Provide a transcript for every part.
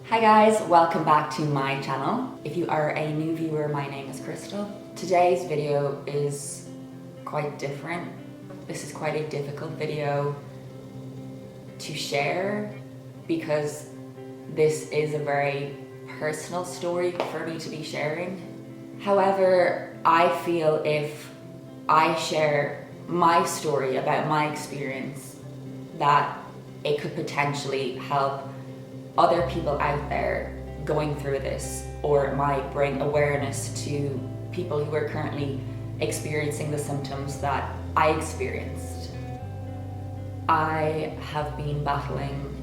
Hi guys, welcome back to my channel. If you are a new viewer, my name is Krystal. Today's video is quite different. This is quite a difficult video to share because this is a very personal story for me to be sharing. However, I feel if I share my story about my experience, that it could potentially help other people out there going through this, or it might bring awareness to people who are currently experiencing the symptoms that I experienced. I have been battling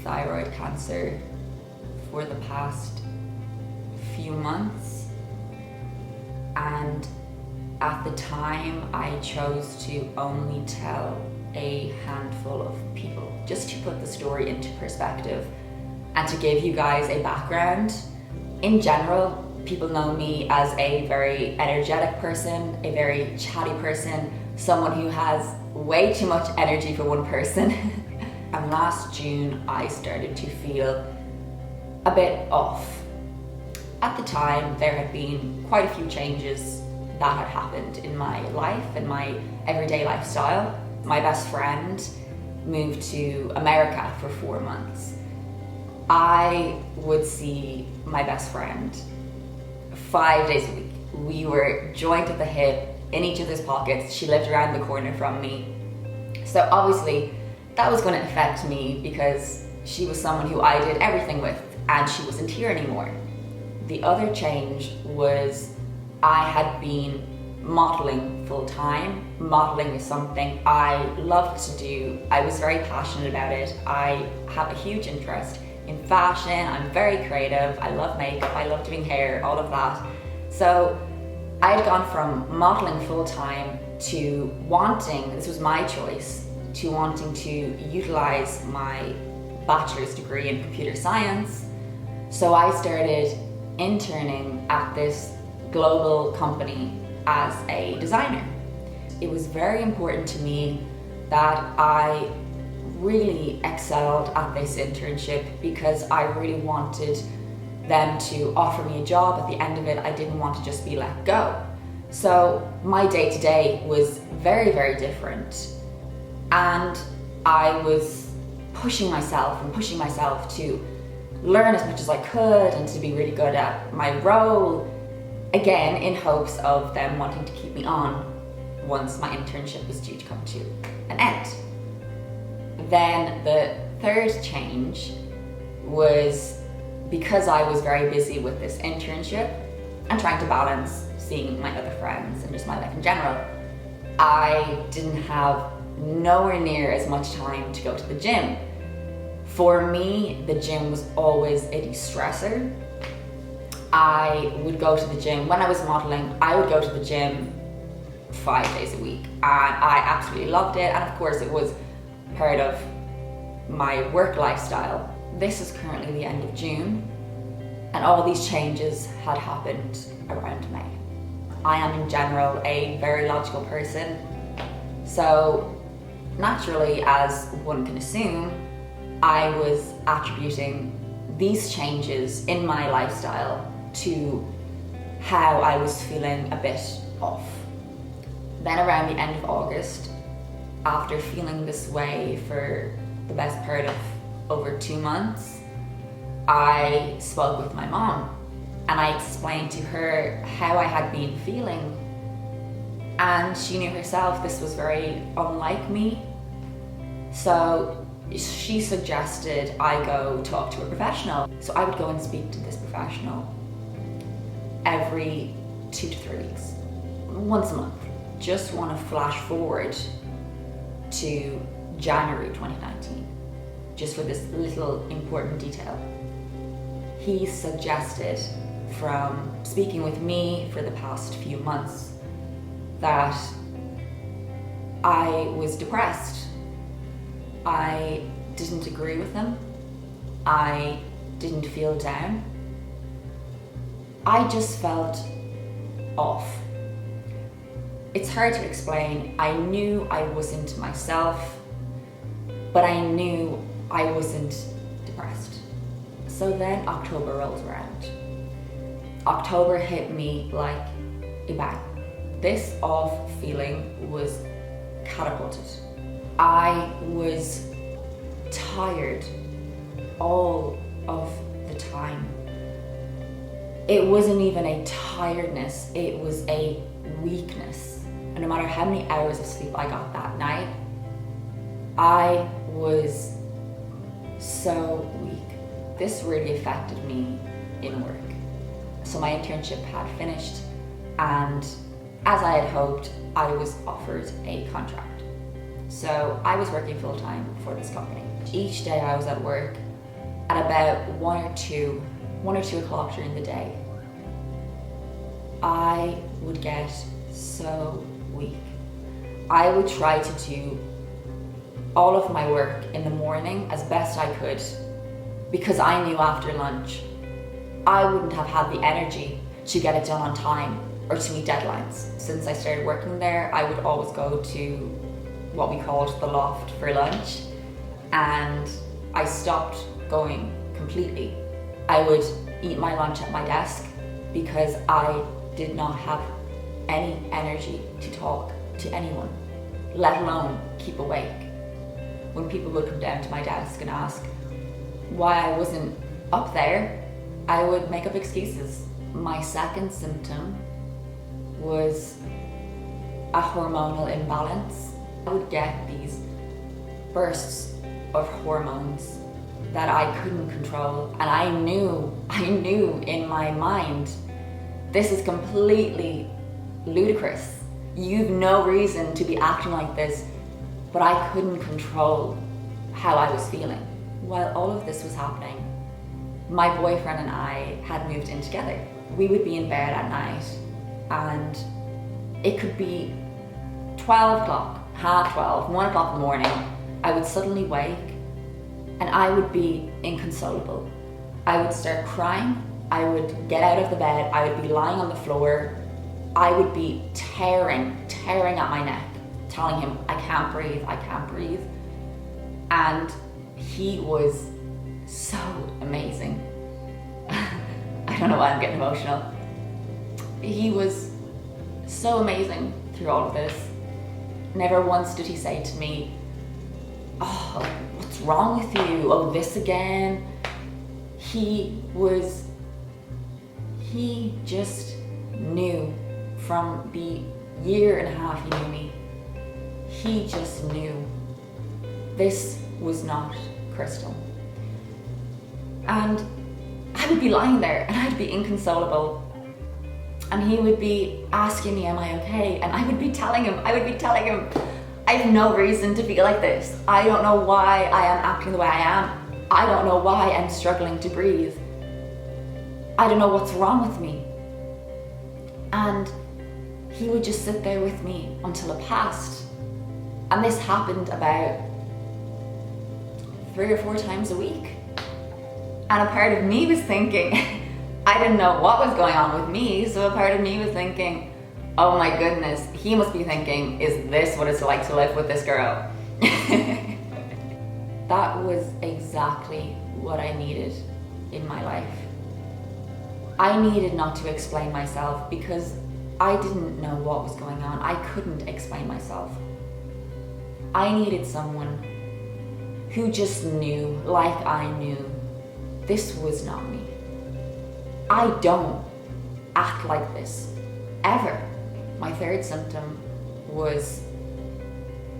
thyroid cancer for the past few months, and at the time I chose to only tell a handful of people, just to put the story into perspective and to give you guys a background. In general, people know me as a very energetic person, a very chatty person, someone who has way too much energy for one person. And last June, I started to feel a bit off. At the time, there had been quite a few changes that had happened in my life and my everyday lifestyle. My best friend moved to America for 4 months. I would see my best friend 5 days a week. We were joined at the hip, in each other's pockets. She lived around the corner from me. So obviously that was going to affect me because she was someone who I did everything with and she wasn't here anymore. The other change was I had been modeling full time. Modeling is something I loved to do. I was very passionate about it. I have a huge interest in fashion. I'm very creative. I love makeup. I love doing hair, all of that. So I had gone from modeling full time to wanting, this was my choice, to wanting to utilize my bachelor's degree in computer science. So I started interning at this global company as a designer. It was very important to me that I really excelled at this internship because I really wanted them to offer me a job. At the end of it, I didn't want to just be let go. So my day-to-day was very, very different. And I was pushing myself to learn as much as I could and to be really good at my role, again, in hopes of them wanting to keep me on once my internship was due to come to an end. Then the third change was because I was very busy with this internship and trying to balance seeing my other friends and just my life in general, I didn't have nowhere near as much time to go to the gym. For me, the gym was always a de-stressor. I would go to the gym. When I was modeling, I would go to the gym 5 days a week, and I absolutely loved it. And of course, it was part of my work lifestyle. This is currently the end of June, and all these changes had happened around May. I am in general a very logical person, so naturally, as one can assume, I was attributing these changes in my lifestyle to how I was feeling a bit off. Then around the end of August, after feeling this way for the best part of over 2 months, I spoke with my mom and I explained to her how I had been feeling. And she knew herself this was very unlike me. So she suggested I go talk to a professional. So I would go and speak to this professional every 2 to 3 weeks, once a month. Just want to flash forward to January 2019, just for this little important detail. He suggested, from speaking with me for the past few months, that I was depressed. I didn't agree with him. I didn't feel down. I just felt off. It's hard to explain. I knew I wasn't myself, but I knew I wasn't depressed. So then October rolls around. October hit me like a bang. This off feeling was catapulted. I was tired all of the time. It wasn't even a tiredness, it was a weakness. And no matter how many hours of sleep I got that night, I was so weak. This really affected me in work. So my internship had finished, and as I had hoped, I was offered a contract. So I was working full time for this company. Each day I was at work at about 1 or 2 o'clock during the day. I would get so weak. I would try to do all of my work in the morning as best I could, because I knew after lunch I wouldn't have had the energy to get it done on time or to meet deadlines. Since I started working there, I would always go to what we called the loft for lunch, and I stopped going completely. I would eat my lunch at my desk because I did not have any energy to talk to anyone, let alone keep awake. When people would come down to my desk and ask why I wasn't up there, I would make up excuses. My second symptom was a hormonal imbalance. I would get these bursts of hormones that I couldn't control, and I knew in my mind, this is completely ludicrous. You've no reason to be acting like this, but I couldn't control how I was feeling. While all of this was happening, my boyfriend and I had moved in together. We would be in bed at night, and it could be 12 o'clock, half 12, 1 o'clock in the morning. I would suddenly wake and I would be inconsolable. I would start crying. I would get out of the bed. I would be lying on the floor. I would be tearing at my neck, telling him, I can't breathe, I can't breathe. And he was so amazing. I don't know why I'm getting emotional. He was so amazing through all of this. Never once did he say to me, oh, what's wrong with you? Oh, this again? He just knew from the year and a half he knew me. He just knew this was not Krystal. And I would be lying there and I'd be inconsolable. And he would be asking me, am I okay? And I would be telling him, I have no reason to feel like this. I don't know why I am acting the way I am. I don't know why I'm struggling to breathe. I don't know what's wrong with me. And he would just sit there with me until it passed. And this happened about 3 or 4 times a week. And a part of me was thinking, I didn't know what was going on with me, so a part of me was thinking, oh my goodness, he must be thinking, is this what it's like to live with this girl? That was exactly what I needed in my life. I needed not to explain myself because I didn't know what was going on. I couldn't explain myself. I needed someone who just knew, like I knew, this was not me. I don't act like this, ever. My third symptom was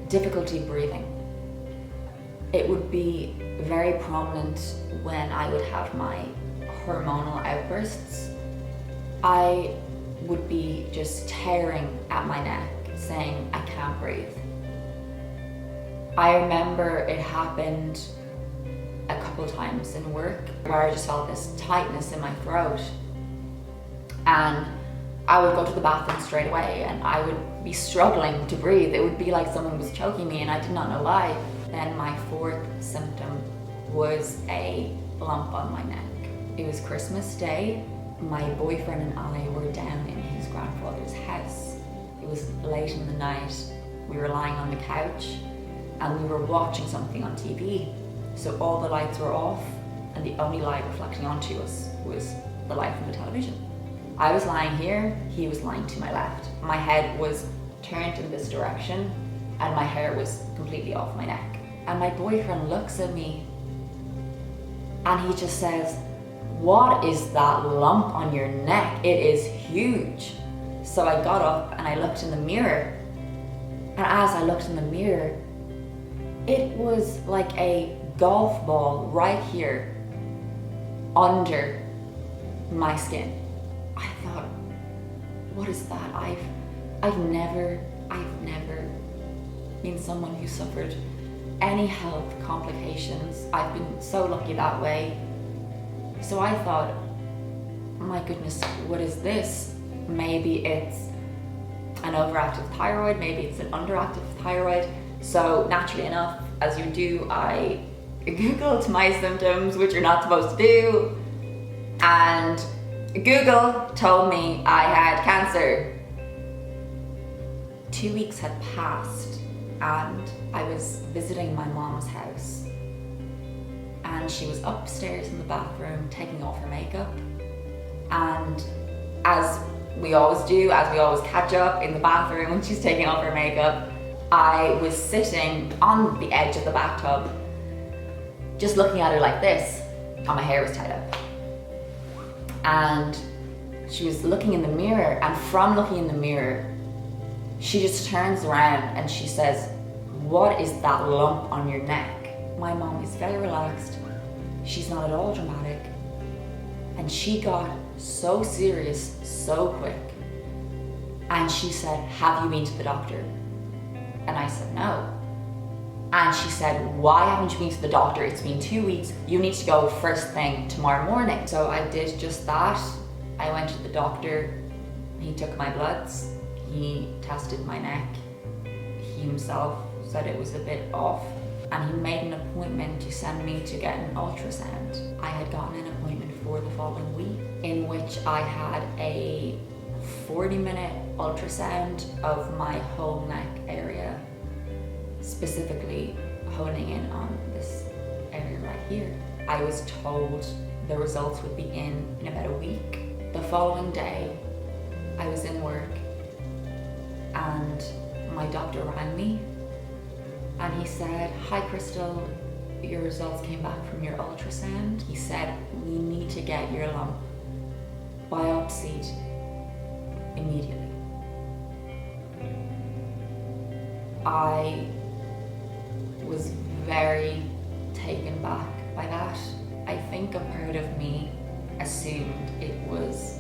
difficulty breathing. It would be very prominent when I would have my hormonal outbursts. I would be just tearing at my neck, saying, I can't breathe. I remember it happened a couple times in work where I just felt this tightness in my throat, and I would go to the bathroom straight away and I would be struggling to breathe. It would be like someone was choking me and I did not know why. Then my fourth symptom was a lump on my neck. It was Christmas Day. My boyfriend and I were down in his grandfather's house. It was late in the night. We were lying on the couch and we were watching something on TV. So all the lights were off and the only light reflecting onto us was the light from the television. I was lying here, he was lying to my left. My head was turned in this direction and my hair was completely off my neck. And my boyfriend looks at me and he just says, "What is that lump on your neck? It is huge." So I got up and I looked in the mirror. And as I looked in the mirror, it was like a golf ball right here under my skin. I thought, what is that? I've never been someone who suffered any health complications. I've been so lucky that way. So I thought, my goodness, what is this? Maybe it's an overactive thyroid, maybe it's an underactive thyroid. So naturally enough, as you do, I Googled my symptoms, which you're not supposed to do, and Google told me I had cancer. 2 weeks had passed and I was visiting my mom's house, and she was upstairs in the bathroom taking off her makeup, and as we always do, as we always catch up in the bathroom when she's taking off her makeup, I was sitting on the edge of the bathtub just looking at her like this, and my hair was tied up. And she was looking in the mirror, and from looking in the mirror, she just turns around and she says, "What is that lump on your neck?" My mom is very relaxed. She's not at all dramatic. And she got so serious so quick. And she said, "Have you been to the doctor?" And I said, "No." And she said, "Why haven't you been to the doctor? It's been 2 weeks. You need to go first thing tomorrow morning." So I did just that. I went to the doctor. He took my bloods. He tested my neck. He himself said it was a bit off. And he made an appointment to send me to get an ultrasound. I had gotten an appointment for the following week, in which I had a 40-minute ultrasound of my whole neck area, specifically honing in on this area right here. I was told the results would be in about a week. The following day, I was in work and my doctor rang me and he said, "Hi Krystal, your results came back from your ultrasound." He said, "We need to get your lump biopsied immediately." I was very taken back by that. I think a part of me assumed it was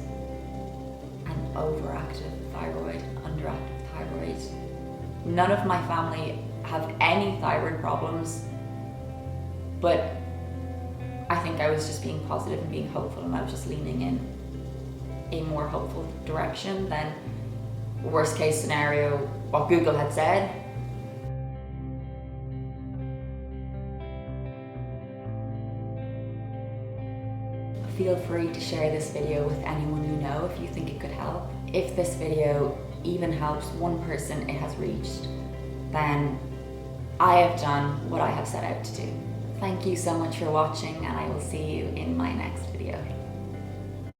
an overactive thyroid, underactive thyroid. None of my family have any thyroid problems, but I think I was just being positive and being hopeful, and I was just leaning in a more hopeful direction than worst case scenario, what Google had said. Feel free to share this video with anyone you know if you think it could help. If this video even helps one person it has reached, then I have done what I have set out to do. Thank you so much for watching, and I will see you in my next video.